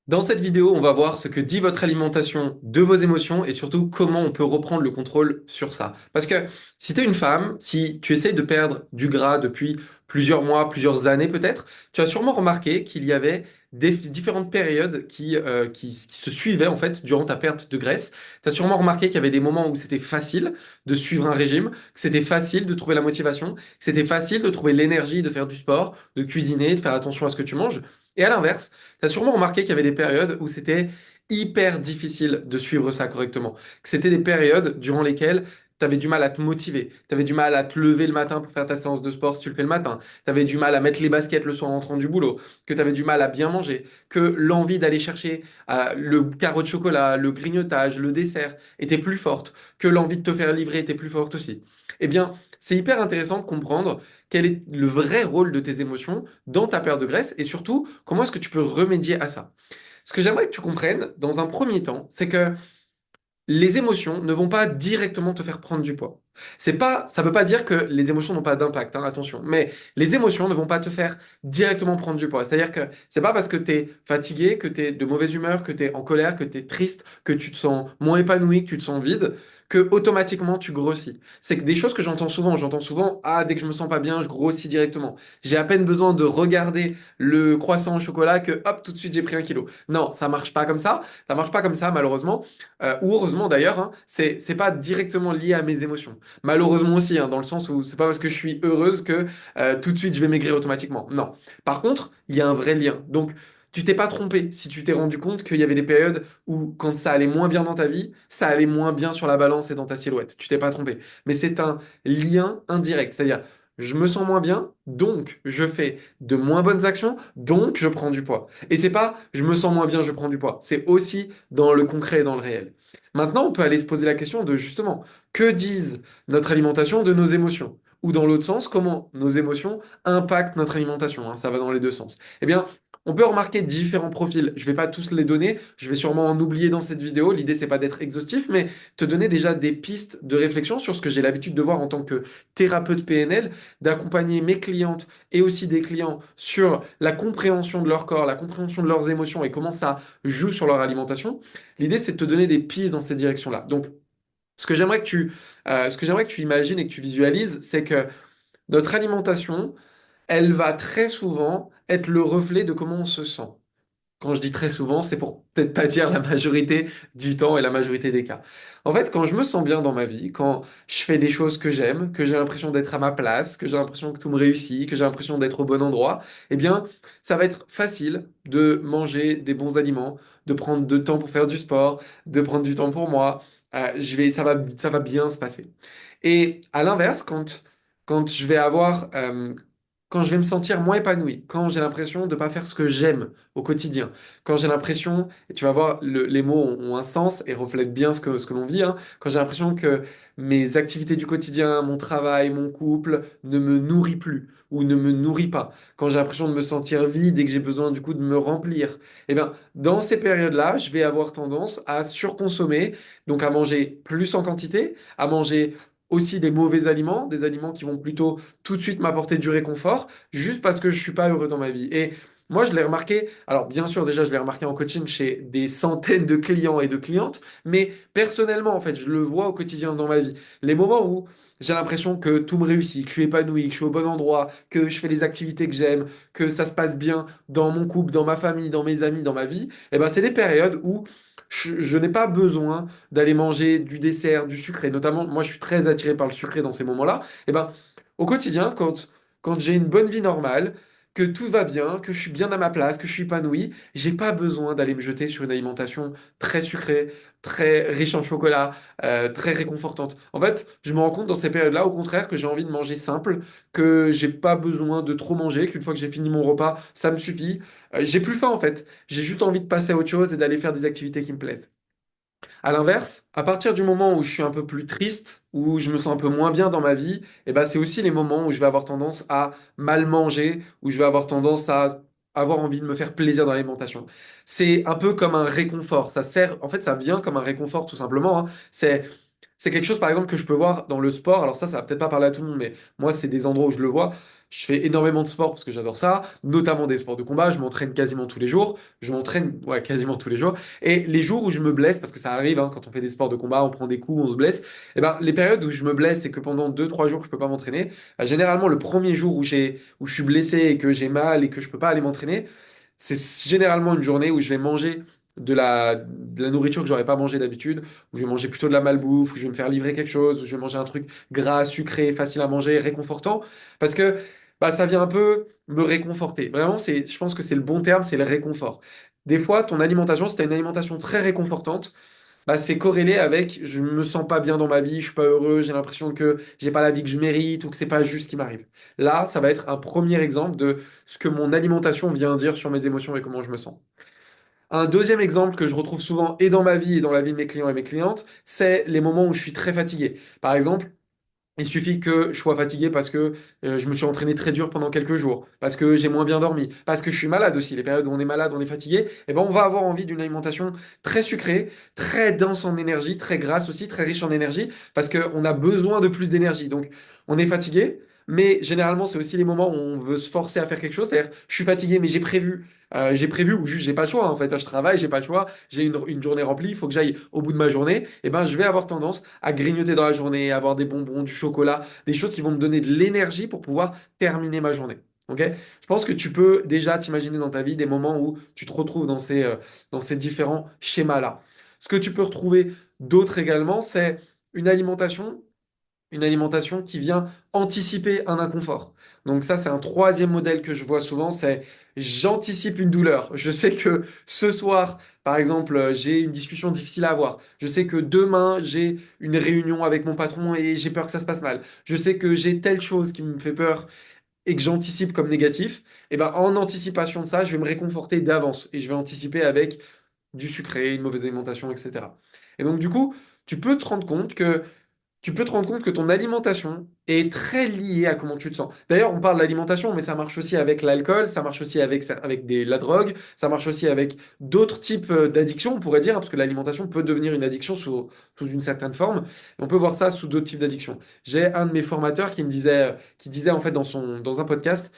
Dans cette vidéo, on va voir ce que dit votre alimentation de vos émotions et surtout comment on peut reprendre le contrôle sur ça. Parce que si tu es une femme, si tu essayes de perdre du gras depuis plusieurs mois, plusieurs années peut-être, tu as sûrement remarqué qu'il y avait des différentes périodes qui se suivaient en fait durant ta perte de graisse. Tu as sûrement remarqué qu'il y avait des moments où c'était facile de suivre un régime, que c'était facile de trouver la motivation, que c'était facile de trouver l'énergie de faire du sport, de cuisiner, de faire attention à ce que tu manges. Et à l'inverse, tu as sûrement remarqué qu'il y avait des périodes où c'était hyper difficile de suivre ça correctement. Que c'était des périodes durant lesquelles tu avais du mal à te motiver, tu avais du mal à te lever le matin pour faire ta séance de sport si tu le fais le matin, tu avais du mal à mettre les baskets le soir en rentrant du boulot, que tu avais du mal à bien manger, que l'envie d'aller chercher le carreau de chocolat, le grignotage, le dessert était plus forte, que l'envie de te faire livrer était plus forte aussi. Eh bien, c'est hyper intéressant de comprendre quel est le vrai rôle de tes émotions dans ta perte de graisse et surtout comment est-ce que tu peux remédier à ça. Ce que j'aimerais que tu comprennes dans un premier temps, c'est que les émotions ne vont pas directement te faire prendre du poids. C'est pas, ça veut pas dire que les émotions n'ont pas d'impact, hein, attention. Mais les émotions ne vont pas te faire directement prendre du poids. C'est-à-dire que c'est pas parce que tu es fatigué, que tu es de mauvaise humeur, que tu es en colère, que tu es triste, que tu te sens moins épanoui, que tu te sens vide, que automatiquement tu grossis. C'est que des choses que j'entends souvent. J'entends souvent, ah, dès que je me sens pas bien, je grossis directement. J'ai à peine besoin de regarder le croissant au chocolat que hop, tout de suite j'ai pris 1 kilo. Non, ça marche pas comme ça. Ça marche pas comme ça, malheureusement. Ou heureusement d'ailleurs, hein, c'est pas directement lié à mes émotions. Malheureusement aussi, hein, dans le sens où c'est pas parce que je suis heureuse que tout de suite je vais maigrir automatiquement. Non. Par contre, il y a un vrai lien. Donc, tu t'es pas trompé si tu t'es rendu compte qu'il y avait des périodes où, quand ça allait moins bien dans ta vie, ça allait moins bien sur la balance et dans ta silhouette. Tu t'es pas trompé. Mais c'est un lien indirect. C'est-à-dire, je me sens moins bien, donc je fais de moins bonnes actions, donc je prends du poids. Et c'est pas je me sens moins bien, je prends du poids. C'est aussi dans le concret et dans le réel. Maintenant, on peut aller se poser la question de justement, que disent notre alimentation de nos émotions? Ou dans l'autre sens, comment nos émotions impactent notre alimentation, hein, ça va dans les deux sens. Eh bien, on peut remarquer différents profils. Je ne vais pas tous les donner, je vais sûrement en oublier dans cette vidéo. L'idée, c'est pas d'être exhaustif, mais te donner déjà des pistes de réflexion sur ce que j'ai l'habitude de voir en tant que thérapeute PNL, d'accompagner mes clientes et aussi des clients sur la compréhension de leur corps, la compréhension de leurs émotions et comment ça joue sur leur alimentation. L'idée, c'est de te donner des pistes dans cette direction-là. Donc, ce que j'aimerais que tu imagines et que tu visualises, c'est que notre alimentation, elle va très souvent être le reflet de comment on se sent. Quand je dis très souvent, c'est pour peut-être pas dire la majorité du temps et la majorité des cas. En fait, quand je me sens bien dans ma vie, quand je fais des choses que j'aime, que j'ai l'impression d'être à ma place, que j'ai l'impression que tout me réussit, que j'ai l'impression d'être au bon endroit, eh bien, ça va être facile de manger des bons aliments, de prendre de temps pour faire du sport, de prendre du temps pour moi. Ça va bien se passer. Et à l'inverse, quand je vais quand je vais me sentir moins épanoui, quand j'ai l'impression de ne pas faire ce que j'aime au quotidien, quand j'ai l'impression, et tu vas voir, les mots ont un sens et reflètent bien ce que l'on vit, hein, quand j'ai l'impression que mes activités du quotidien, mon travail, mon couple ne me nourrit plus ou ne me nourrit pas, quand j'ai l'impression de me sentir vide et que j'ai besoin du coup de me remplir, eh bien, dans ces périodes-là, je vais avoir tendance à surconsommer, donc à manger plus en quantité, à manger aussi des aliments qui vont plutôt tout de suite m'apporter du réconfort, juste parce que je suis pas heureux dans ma vie. Et moi, je l'ai remarqué, alors bien sûr, déjà, je l'ai remarqué en coaching chez des centaines de clients et de clientes, mais personnellement, en fait, je le vois au quotidien dans ma vie. Les moments où j'ai l'impression que tout me réussit, que je suis épanoui, que je suis au bon endroit, que je fais les activités que j'aime, que ça se passe bien dans mon couple, dans ma famille, dans mes amis, dans ma vie, et ben, c'est des périodes où je n'ai pas besoin d'aller manger du dessert, du sucré. Notamment, moi, je suis très attiré par le sucré dans ces moments-là. Et ben, au quotidien, quand j'ai une bonne vie normale, que tout va bien, que je suis bien à ma place, que je suis épanoui, j'ai pas besoin d'aller me jeter sur une alimentation très sucrée, très riche en chocolat, très réconfortante. En fait, je me rends compte dans ces périodes-là, au contraire, que j'ai envie de manger simple, que j'ai pas besoin de trop manger, qu'une fois que j'ai fini mon repas, ça me suffit. J'ai plus faim en fait. J'ai juste envie de passer à autre chose et d'aller faire des activités qui me plaisent. À l'inverse, à partir du moment où je suis un peu plus triste, où je me sens un peu moins bien dans ma vie, et ben c'est aussi les moments où je vais avoir tendance à mal manger, où je vais avoir tendance à avoir envie de me faire plaisir dans l'alimentation. C'est un peu comme un réconfort. Ça sert, en fait, ça vient comme un réconfort tout simplement, hein. C'est quelque chose, par exemple, que je peux voir dans le sport. Alors ça va peut-être pas parler à tout le monde, mais moi, c'est des endroits où je le vois. Je fais énormément de sport parce que j'adore ça, notamment des sports de combat. Je m'entraîne quasiment tous les jours. Je m'entraîne, ouais, quasiment tous les jours. Et les jours où je me blesse, parce que ça arrive, hein, quand on fait des sports de combat, on prend des coups, on se blesse. Et ben, les périodes où je me blesse et que pendant 2, 3 jours, je peux pas m'entraîner, généralement, le premier jour où je suis blessé et que j'ai mal et que je peux pas aller m'entraîner, c'est généralement une journée où je vais manger de la nourriture que j'aurais pas mangé d'habitude, où je vais manger plutôt de la malbouffe, où je vais me faire livrer quelque chose, où je vais manger un truc gras, sucré, facile à manger, réconfortant, parce que bah, ça vient un peu me réconforter. Vraiment, je pense que c'est le bon terme, c'est le réconfort. Des fois, ton alimentation, si tu as une alimentation très réconfortante, bah, c'est corrélé avec je me sens pas bien dans ma vie, je suis pas heureux, j'ai l'impression que j'ai pas la vie que je mérite ou que c'est pas juste ce qui m'arrive. Là, ça va être un premier exemple de ce que mon alimentation vient dire sur mes émotions et comment je me sens. Un deuxième exemple que je retrouve souvent et dans ma vie et dans la vie de mes clients et mes clientes, c'est les moments où je suis très fatigué. Par exemple, il suffit que je sois fatigué parce que je me suis entraîné très dur pendant quelques jours, parce que j'ai moins bien dormi, parce que je suis malade aussi. Les périodes où on est malade, on est fatigué, et ben on va avoir envie d'une alimentation très sucrée, très dense en énergie, très grasse aussi, très riche en énergie, parce qu'on a besoin de plus d'énergie. Donc on est fatigué. Mais généralement, c'est aussi les moments où on veut se forcer à faire quelque chose. C'est-à-dire, je suis fatigué, mais j'ai prévu ou juste j'ai pas le choix. En fait, je travaille, j'ai pas le choix. J'ai une journée remplie, il faut que j'aille au bout de ma journée. Et ben, je vais avoir tendance à grignoter dans la journée, à avoir des bonbons, du chocolat, des choses qui vont me donner de l'énergie pour pouvoir terminer ma journée. Ok? Je pense que tu peux déjà t'imaginer dans ta vie des moments où tu te retrouves dans ces différents schémas-là. Ce que tu peux retrouver d'autre également, c'est une alimentation une alimentation qui vient anticiper un inconfort. Donc ça, c'est un troisième modèle que je vois souvent, c'est j'anticipe une douleur. Je sais que ce soir, par exemple, j'ai une discussion difficile à avoir. Je sais que demain, j'ai une réunion avec mon patron et j'ai peur que ça se passe mal. Je sais que j'ai telle chose qui me fait peur et que j'anticipe comme négatif. Et ben, en anticipation de ça, je vais me réconforter d'avance et je vais anticiper avec du sucré, une mauvaise alimentation, etc. Et donc, du coup, tu peux te rendre compte que ton alimentation est très liée à comment tu te sens. D'ailleurs, on parle d'alimentation, mais ça marche aussi avec l'alcool, ça marche aussi avec la drogue, ça marche aussi avec d'autres types d'addictions, on pourrait dire, hein, parce que l'alimentation peut devenir une addiction sous une certaine forme. Et on peut voir ça sous d'autres types d'addictions. J'ai un de mes formateurs qui disait en fait dans un podcast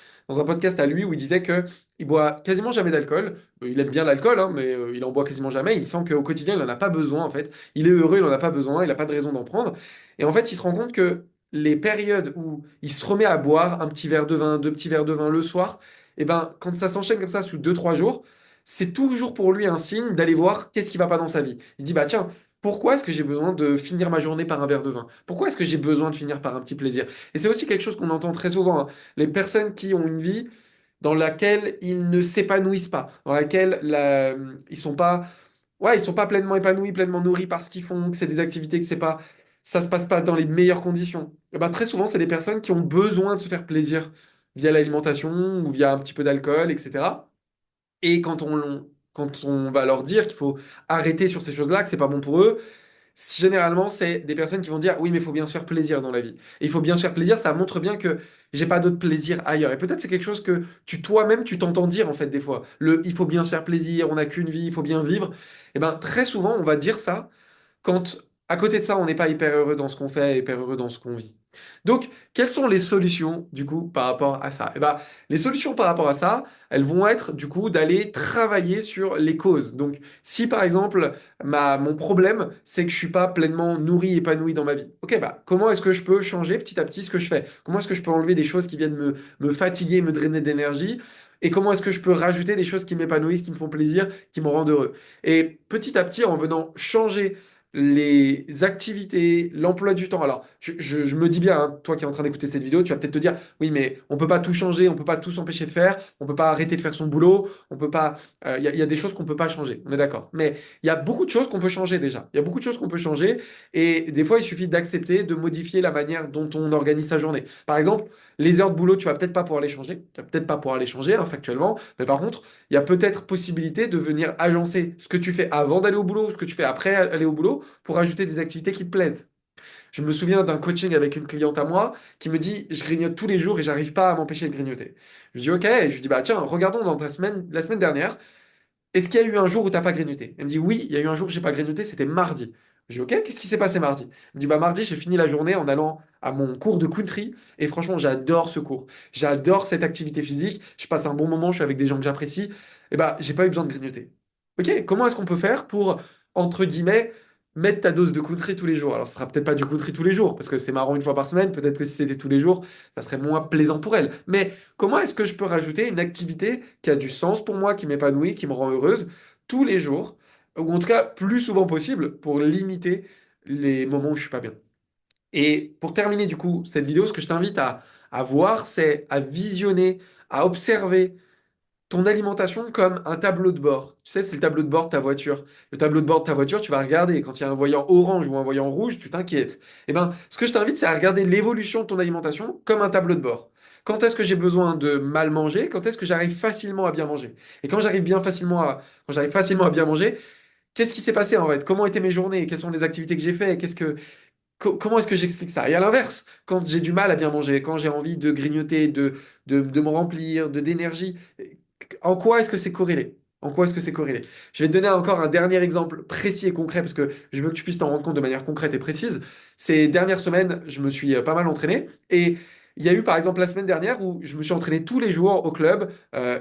à lui où il disait que il boit quasiment jamais d'alcool. Il aime bien l'alcool, hein, mais il en boit quasiment jamais. Il sent qu'au quotidien, il n'en a pas besoin en fait. Il est heureux, il n'en a pas besoin, il n'a pas de raison d'en prendre. Et en fait, il se rend compte que les périodes où il se remet à boire un petit verre de vin, deux petits verres de vin le soir, et ben, quand ça s'enchaîne comme ça sous 2, 3 jours, c'est toujours pour lui un signe d'aller voir qu'est-ce qui va pas dans sa vie. Il se dit, bah tiens, pourquoi est-ce que j'ai besoin de finir ma journée par un verre de vin? Pourquoi est-ce que j'ai besoin de finir par un petit plaisir? Et c'est aussi quelque chose qu'on entend très souvent, hein. Les personnes qui ont une vie dans laquelle ils ne s'épanouissent pas, dans laquelle ils sont pas pleinement épanouis, pleinement nourris par ce qu'ils font, que c'est des activités ça se passe pas dans les meilleures conditions. Et ben, très souvent, c'est des personnes qui ont besoin de se faire plaisir via l'alimentation ou via un petit peu d'alcool, etc. Et quand on va leur dire qu'il faut arrêter sur ces choses-là, que c'est pas bon pour eux, généralement, c'est des personnes qui vont dire oui, mais il faut bien se faire plaisir dans la vie. Et il faut bien se faire plaisir, ça montre bien que j'ai pas d'autre plaisir ailleurs. Et peut-être c'est quelque chose que toi-même tu t'entends dire en fait des fois. Il faut bien se faire plaisir, on n'a qu'une vie, il faut bien vivre. Et ben très souvent on va dire ça quand à côté de ça on n'est pas hyper heureux dans ce qu'on fait, hyper heureux dans ce qu'on vit. Donc, quelles sont les solutions du coup par rapport à ça? Eh ben, les solutions par rapport à ça, elles vont être du coup d'aller travailler sur les causes. Donc, si par exemple mon problème c'est que je suis pas pleinement nourri, épanoui dans ma vie, ok, bah comment est-ce que je peux changer petit à petit ce que je fais? Comment est-ce que je peux enlever des choses qui viennent me fatiguer, me drainer d'énergie? Et comment est-ce que je peux rajouter des choses qui m'épanouissent, qui me font plaisir, qui me rendent heureux? Et petit à petit, en venant changer les activités, l'emploi du temps. Alors, je me dis bien, hein, toi qui es en train d'écouter cette vidéo, tu vas peut-être te dire, oui, mais on peut pas tout changer, on peut pas tout s'empêcher de faire, on peut pas arrêter de faire son boulot, on peut pas, il y a des choses qu'on peut pas changer, on est d'accord. Mais il y a beaucoup de choses qu'on peut changer déjà. Il y a beaucoup de choses qu'on peut changer, et des fois, il suffit d'accepter, de modifier la manière dont on organise sa journée. Par exemple, les heures de boulot, tu vas peut-être pas pouvoir les changer, tu vas peut-être pas pouvoir les changer, hein, factuellement, mais par contre, il y a peut-être possibilité de venir agencer ce que tu fais avant d'aller au boulot, ce que tu fais après aller au boulot, pour ajouter des activités qui te plaisent. Je me souviens d'un coaching avec une cliente à moi qui me dit, je grignote tous les jours et j'arrive pas à m'empêcher de grignoter. Je lui dis, ok, et je lui dis, bah tiens, regardons dans la semaine dernière, est-ce qu'il y a eu un jour où t'as pas grignoté? Elle me dit, oui, il y a eu un jour où j'ai pas grignoté, c'était mardi. Je dis, ok, qu'est-ce qui s'est passé mardi? Il me dit, bah mardi, j'ai fini la journée en allant à mon cours de country et franchement, j'adore ce cours. J'adore cette activité physique. Je passe un bon moment, je suis avec des gens que j'apprécie. Et bah, j'ai pas eu besoin de grignoter. Ok, comment est-ce qu'on peut faire pour, entre guillemets, mettre ta dose de country tous les jours? Alors, ce sera peut-être pas du country tous les jours parce que c'est marrant une fois par semaine. Peut-être que si c'était tous les jours, ça serait moins plaisant pour elle. Mais comment est-ce que je peux rajouter une activité qui a du sens pour moi, qui m'épanouit, qui me rend heureuse tous les jours? Ou en tout cas plus souvent possible pour limiter les moments où je suis pas bien. Et pour terminer du coup cette vidéo, ce que je t'invite à voir, c'est à visionner, à observer ton alimentation comme un tableau de bord. Tu sais, c'est le tableau de bord de ta voiture. Le tableau de bord de ta voiture, tu vas regarder. Quand il y a un voyant orange ou un voyant rouge, tu t'inquiètes. Eh ben, ce que je t'invite, c'est à regarder l'évolution de ton alimentation comme un tableau de bord. Quand est-ce que j'ai besoin de mal manger? Quand est-ce que j'arrive facilement à bien manger? Et quand j'arrive facilement à bien manger, qu'est-ce qui s'est passé en fait? Comment étaient mes journées? Quelles sont les activités que j'ai faites? Comment est-ce que j'explique ça? Et à l'inverse, quand j'ai du mal à bien manger, quand j'ai envie de grignoter, de me remplir, d'énergie, en quoi est-ce que c'est corrélé? En quoi est-ce que c'est corrélé? Je vais te donner encore un dernier exemple précis et concret parce que je veux que tu puisses t'en rendre compte de manière concrète et précise. Ces dernières semaines, je me suis pas mal entraîné et il y a eu par exemple la semaine dernière où je me suis entraîné tous les jours au club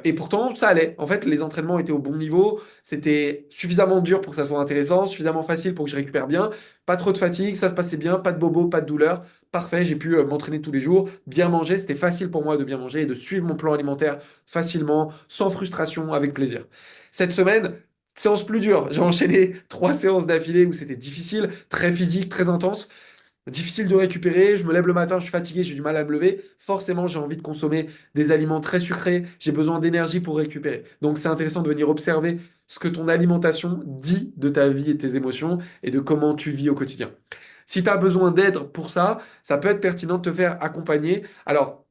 et pourtant ça allait. En fait, les entraînements étaient au bon niveau, c'était suffisamment dur pour que ça soit intéressant, suffisamment facile pour que je récupère bien, pas trop de fatigue, ça se passait bien, pas de bobo, pas de douleur. Parfait, j'ai pu m'entraîner tous les jours, bien manger, c'était facile pour moi de bien manger et de suivre mon plan alimentaire facilement, sans frustration, avec plaisir. Cette semaine, séance plus dure. J'ai enchaîné 3 séances d'affilée où c'était difficile, très physique, très intense. Difficile de récupérer, je me lève le matin, je suis fatigué, j'ai du mal à me lever. Forcément, j'ai envie de consommer des aliments très sucrés, j'ai besoin d'énergie pour récupérer. Donc, c'est intéressant de venir observer ce que ton alimentation dit de ta vie et tes émotions et de comment tu vis au quotidien. Si tu as besoin d'aide pour ça, ça peut être pertinent de te faire accompagner. Alors,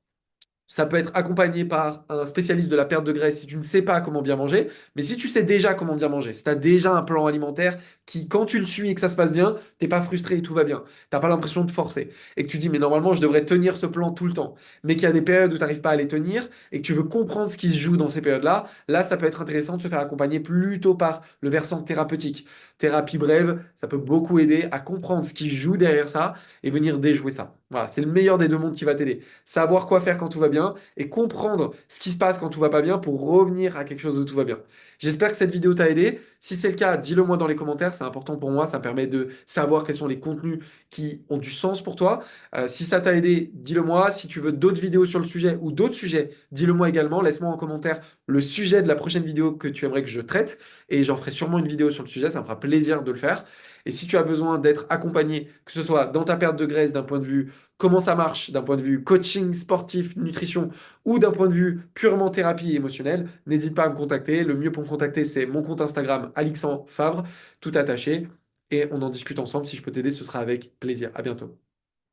ça peut être accompagné par un spécialiste de la perte de graisse si tu ne sais pas comment bien manger. Mais si tu sais déjà comment bien manger, si tu as déjà un plan alimentaire qui, quand tu le suis et que ça se passe bien, t'es pas frustré et tout va bien. T'as pas l'impression de te forcer. Et que tu dis, mais normalement, je devrais tenir ce plan tout le temps. Mais qu'il y a des périodes où tu n'arrives pas à les tenir et que tu veux comprendre ce qui se joue dans ces périodes-là, là, ça peut être intéressant de se faire accompagner plutôt par le versant thérapeutique. Thérapie brève, ça peut beaucoup aider à comprendre ce qui se joue derrière ça et venir déjouer ça. Voilà, c'est le meilleur des deux mondes qui va t'aider. Savoir quoi faire quand tout va bien et comprendre ce qui se passe quand tout va pas bien pour revenir à quelque chose où tout va bien. J'espère que cette vidéo t'a aidé. Si c'est le cas, dis-le moi dans les commentaires, c'est important pour moi, ça me permet de savoir quels sont les contenus qui ont du sens pour toi. Si ça t'a aidé, dis-le moi. Si tu veux d'autres vidéos sur le sujet ou d'autres sujets, dis-le moi également. Laisse-moi en commentaire le sujet de la prochaine vidéo que tu aimerais que je traite et j'en ferai sûrement une vidéo sur le sujet, ça me fera plaisir de le faire. Et si tu as besoin d'être accompagné, que ce soit dans ta perte de graisse d'un point de vue comment ça marche d'un point de vue coaching, sportif, nutrition ou d'un point de vue purement thérapie émotionnelle, n'hésite pas à me contacter. Le mieux pour me contacter, c'est mon compte Instagram, Alexandre Favre, tout attaché. Et on en discute ensemble. Si je peux t'aider, ce sera avec plaisir. À bientôt.